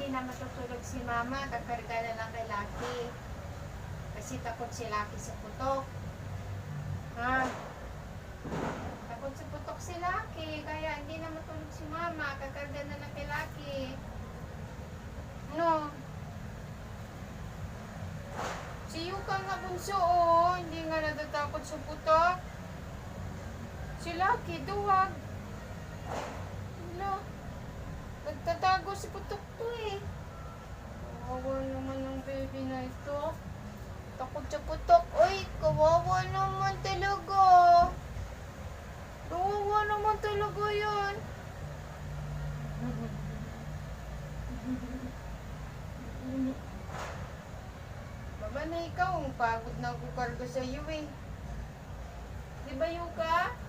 hindi na matutulog si mama, kakarga na lang kay Lucky. Kasi takot si Lucky sa putok. Ha? Takot sa putok si Lucky, kaya hindi na matulog si mama, kakarga na lang kay Lucky. No? Si Yuka nga bunso, oh, hindi nga natatakot sa putok. Si Lucky, duwag. Wala. Nagtatago si putok to eh. Kawawa naman ng baby na ito. Takot sa putok. Uy, kawawa naman talaga. Kawawa naman talaga yan. Baba na ikaw, pagod na ako karga sa iyo eh. Di ba Yuka?